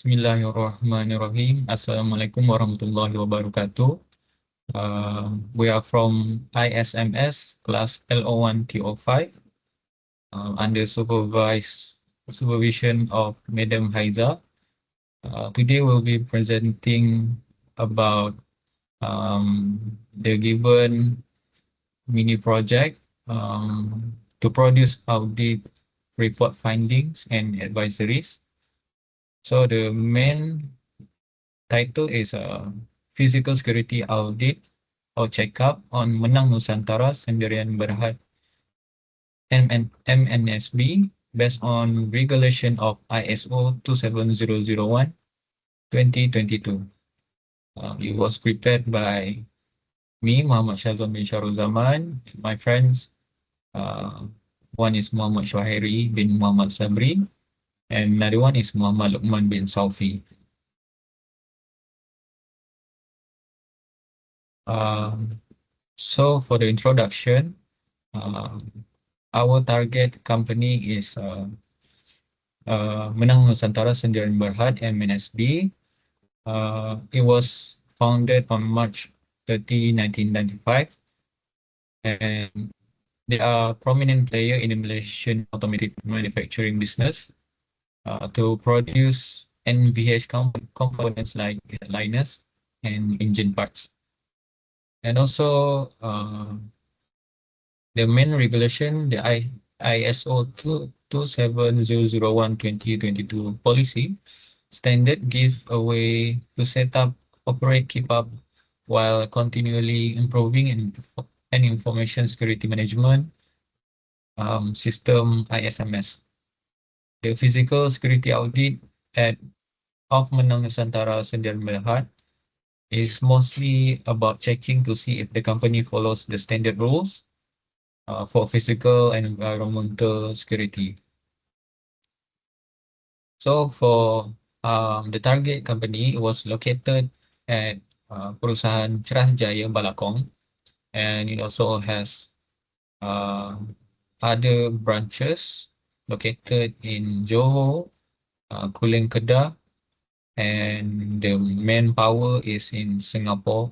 Bismillahirrahmanirrahim. Assalamualaikum warahmatullahi wabarakatuh. We are from ISMS class LO1-TO5 under supervision of Madam Haiza. Today we'll be presenting about the given mini project to produce audit report findings and advisories. So the main title is Physical Security Audit or Checkup on Menang Nusantara Sendirian Berhad MNSB based on regulation of ISO 27001 2022. It was prepared by me, Muhammad Shazwan bin Sharul Zaman, my friends. One is Muhammad Shuhairi bin Muhammad Sabri, and another one is Muhammad Luqman bin Saufi. So for the introduction, our target company is Menang Nusantara Sendirian Berhad MNSB. It was founded on March 30, 1995, and they are a prominent player in the Malaysian automotive manufacturing business to produce NVH components like liners and engine parts. And also, the main regulation, the ISO 27001 2022 policy standard give a way to set up, operate, keep up while continually improving in information security management system ISMS. The physical security audit of Menang Nusantara Sendirian Berhad is mostly about checking to see if the company follows the standard rules for physical and environmental security. So for the target company, it was located at perusahaan Cerah Jaya Balakong, and it also has other branches located in Johor, Kulim Kedah, and the manpower is in Singapore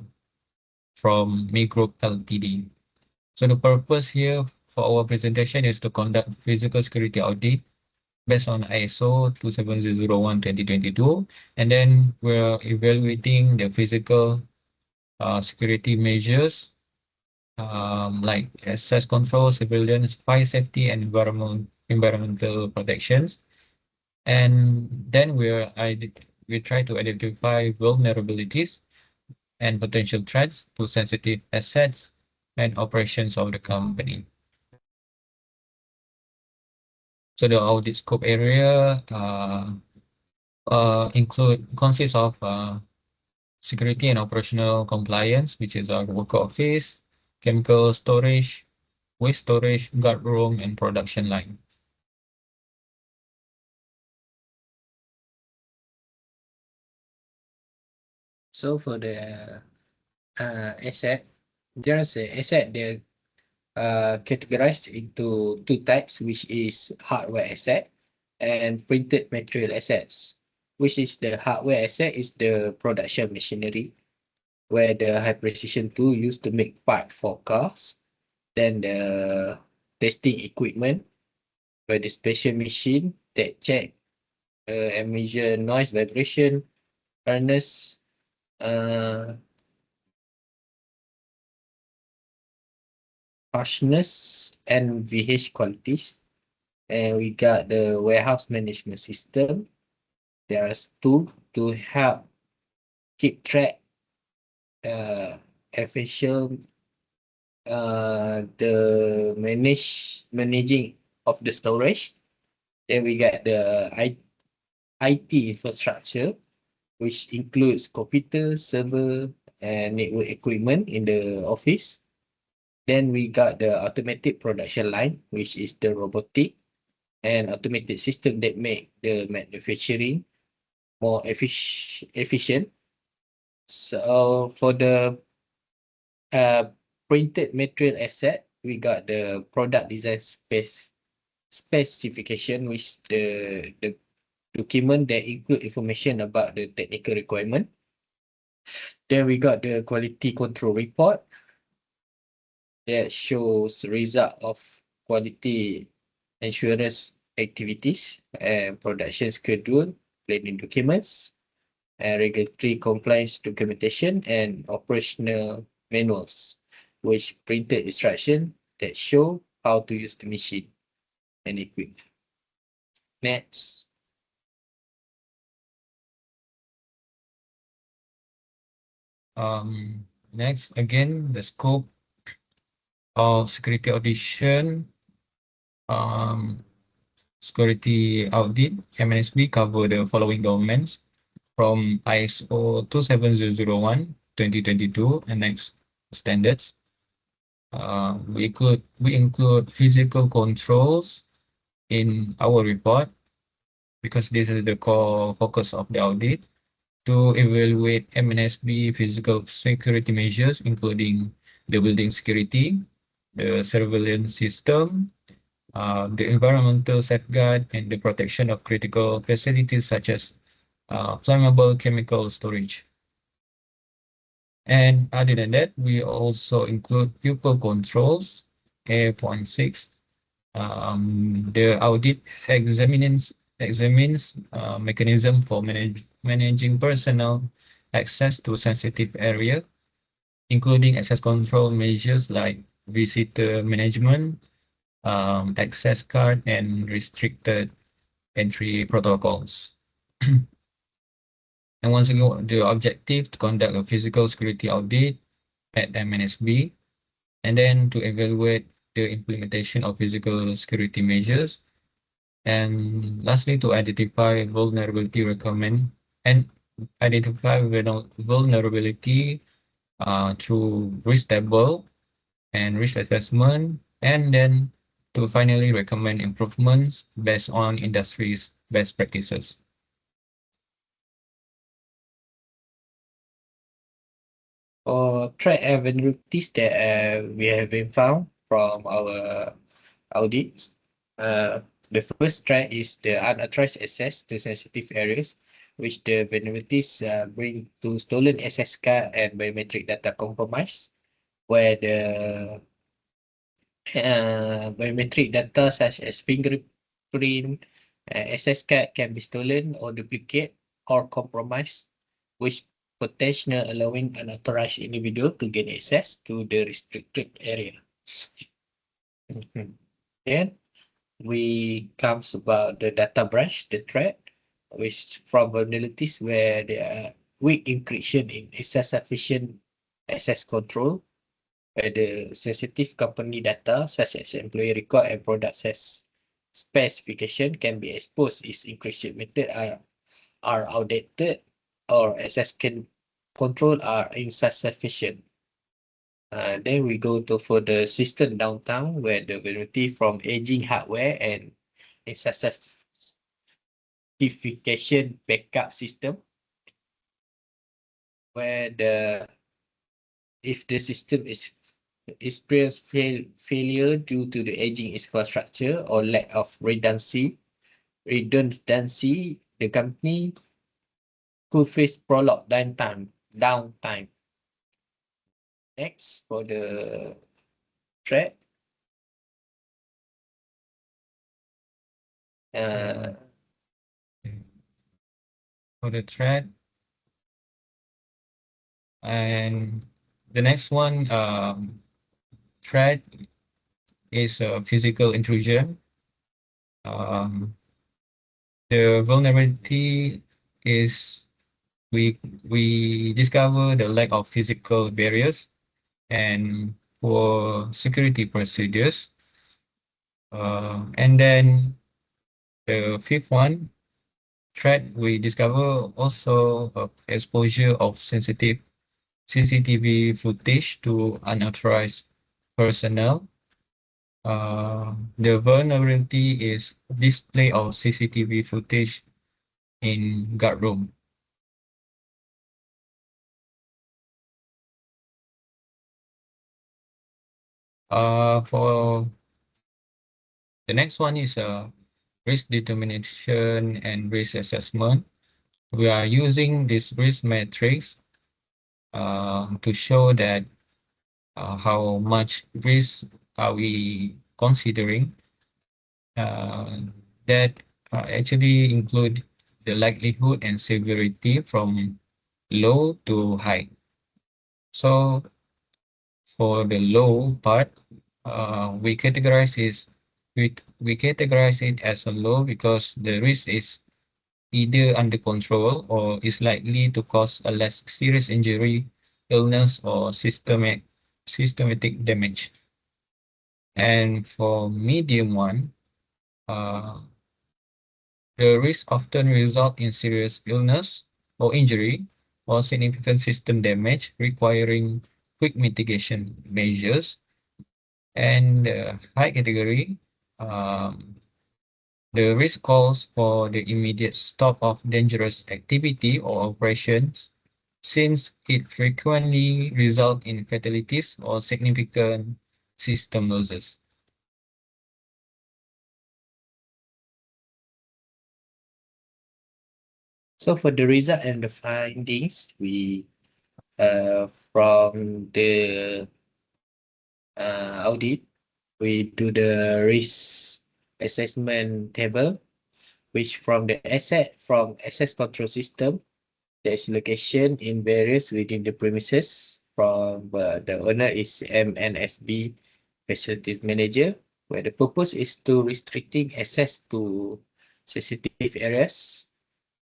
from Mi Group Ltd. So the purpose here for our presentation is to conduct physical security audit based on ISO 27001 2022, and then we're evaluating the physical security measures like access control, surveillance, fire safety, and environmental protections. And then we try to identify vulnerabilities and potential threats to sensitive assets and operations of the company. So the audit scope area consists of security and operational compliance, which is our worker office, chemical storage, waste storage, guard room, and production line. So for the asset, there's an asset that categorized into two types, which is hardware asset and printed material assets. Which is the hardware asset is the production machinery, where the high precision tool used to make part for cars. Then the testing equipment, where the special machine that check and measure noise, vibration, harness, harshness, and VH qualities. And we got the warehouse management system. There's two to help keep track efficient the managing of the storage. Then we got the IT infrastructure, which includes computer, server, and network equipment in the office. Then we got the automatic production line, which is the robotic and automated system that make the manufacturing more efficient. So for the printed material asset, we got the product design specification, which the document that include information about the technical requirement. Then we got the quality control report that shows result of quality assurance activities and production schedule, planning documents, and regulatory compliance documentation and operational manuals, which printed instruction that show how to use the machine and equipment. Next. Next, again, the scope of security audition. Security audit, MNSB cover the following documents from ISO 27001 2022 and next standards. We include physical controls in our report because this is the core focus of the audit to evaluate MNSB physical security measures, including the building security, the surveillance system, the environmental safeguard, and the protection of critical facilities such as flammable chemical storage. And other than that, we also include pupil controls, A.6. The audit examines mechanism for managing personnel access to sensitive area, including access control measures like visitor management, access card, and restricted entry protocols. And once again, the objective to conduct a physical security audit at MNSB, and then to evaluate the implementation of physical security measures, and lastly, to identify vulnerability vulnerability through risk table and risk assessment, and then to finally recommend improvements based on industry's best practices. For threat and vulnerabilities that we have been found from our audits, the first threat is the unauthorized access to sensitive areas, which the vulnerabilities bring to stolen access card and biometric data compromise, where the biometric data such as fingerprint, access card can be stolen or duplicate or compromised, which potential allowing unauthorized individual to gain access to the restricted area. Then we comes about the data breach, the threat, which from vulnerabilities where there are weak encryption in insufficient access control, where the sensitive company data such as employee record and product specification can be exposed if encryption method are outdated or access control are insufficient. Then we go to for the system downtime where the vulnerability from aging hardware and insufficient backup system, where if the system is experience failure due to the aging infrastructure or lack of redundancy, the company could face prolonged downtime. Next, for the threat, For the threat, and the next one, threat is a physical intrusion. The vulnerability is we discover the lack of physical barriers and poor security procedures. And then the fifth one, threat, we discover also exposure of sensitive CCTV footage to unauthorized personnel. The vulnerability is display of CCTV footage in guard room. For the next one is risk determination and risk assessment. We are using this risk matrix to show that how much risk are we considering uh, that actually include the likelihood and severity from low to high. So for the low part, we we categorize it as a low because the risk is either under control or is likely to cause a less serious injury, illness, or systematic damage. And for medium one, uh, the risk often result in serious illness or injury or significant system damage requiring quick mitigation measures. And high category, um, the risk calls for the immediate stop of dangerous activity or operations since it frequently results in fatalities or significant system losses. So for the result and the findings, we from the audit, we do the risk assessment table, which from the from access control system, there is location in various within the premises. From the owner is MNSB facilities manager, where the purpose is to restricting access to sensitive areas.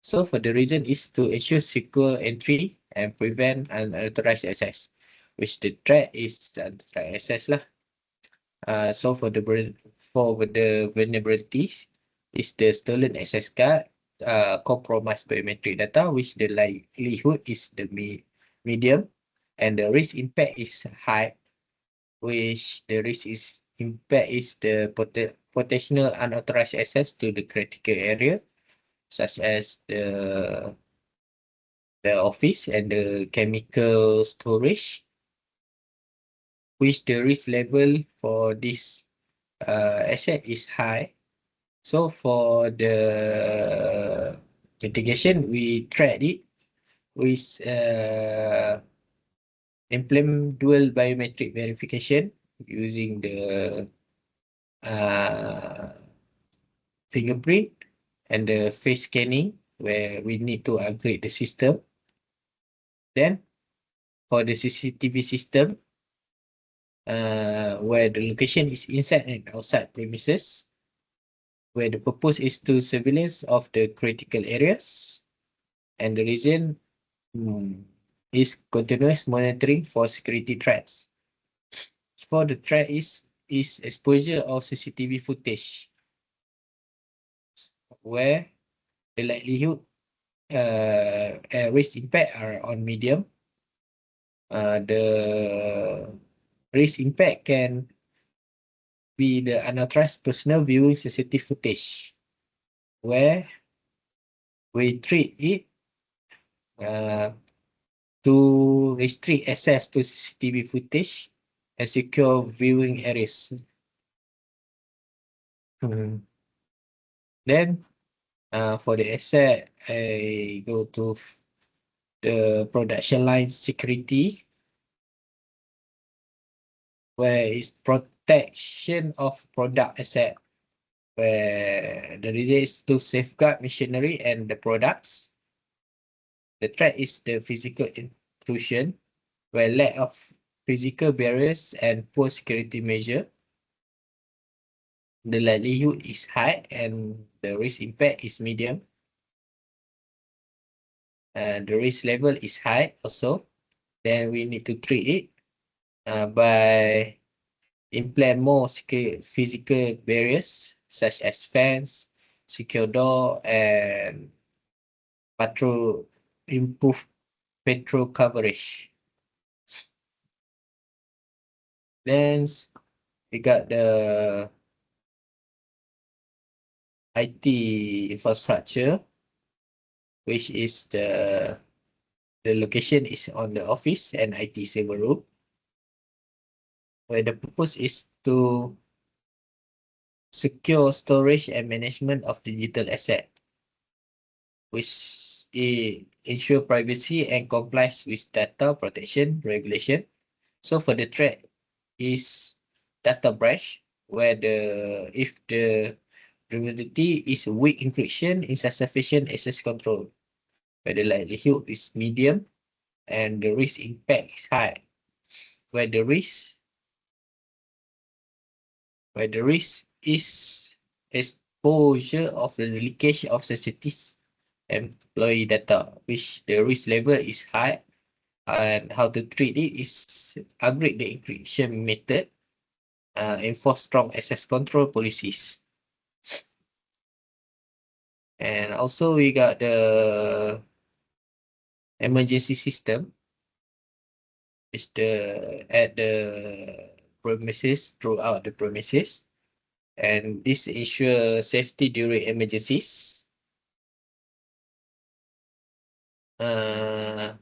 So for the reason is to ensure secure entry and prevent unauthorized access, which the threat is unauthorized access lah. So for the vulnerabilities is the stolen access card, compromised biometric data, which the likelihood is the medium, and the risk impact is high, which the risk is impact is the potential unauthorized access to the critical area, such as the office and the chemical storage, which the risk level for this asset is high. So for the mitigation, we tried it with implement dual biometric verification using the uh, fingerprint and the face scanning, where we need to upgrade the system. Then for the CCTV system, where the location is inside and outside premises, where the purpose is to surveillance of the critical areas, and the reason is continuous monitoring for security threats. For the threat is exposure of CCTV footage, where the likelihood risk impact are on medium. The risk impact can be the unauthorized personal viewing sensitive footage, where we treat it to restrict access to CCTV footage and secure viewing areas. Then for the asset, I go to the production line security, where is protection of product asset, where the reason is to safeguard machinery and the products. The threat is the physical intrusion, where lack of physical barriers and poor security measure. The likelihood is high and the risk impact is medium. The risk level is high also. Then we need to treat it by implement more physical barriers such as fence, secure door, and improve patrol coverage. Then we got the IT infrastructure, which is the location is on the office and IT server room, where the purpose is to secure storage and management of digital asset, which ensure privacy and complies with data protection regulation. So for the threat is data breach, where if the vulnerability is weak encryption, insufficient access control, where the likelihood is medium and the risk impact is high, where the risk is exposure of the leakage of sensitive employee data, which the risk level is high, and how to treat it is upgrade the encryption method, enforce strong access control policies. And also we got the emergency system is at the premises, throughout the premises, and this ensure safety during emergencies. Uh,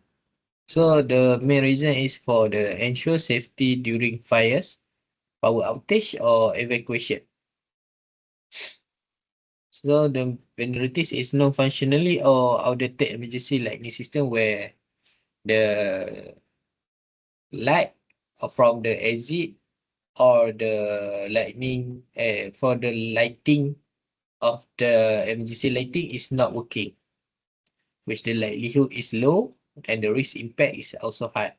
so the main reason is for the ensure safety during fires, power outage or evacuation. So the vulnerabilities is non-functionally or outdated emergency lightning system, where the light from the exit or the lightning for the lighting of the emergency lighting is not working, which the likelihood is low and the risk impact is also high.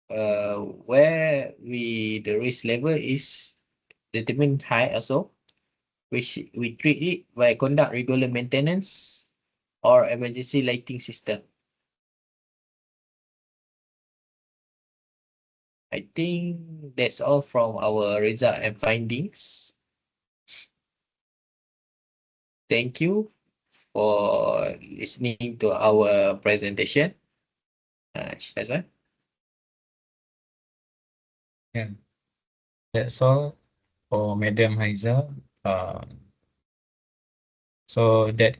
Where the risk level is determined high also, which we treat it by conduct regular maintenance or emergency lighting system. I think that's all from our result and findings. Thank you for listening to our presentation. Shazwan? Yeah, that's all for Madam Haiza. Uh, so that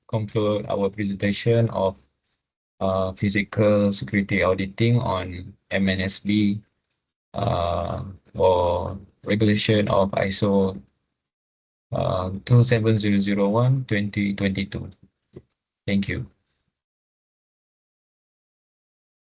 conclude our presentation of physical security auditing on MNSB or regulation of ISO 27001 2022. Thank you.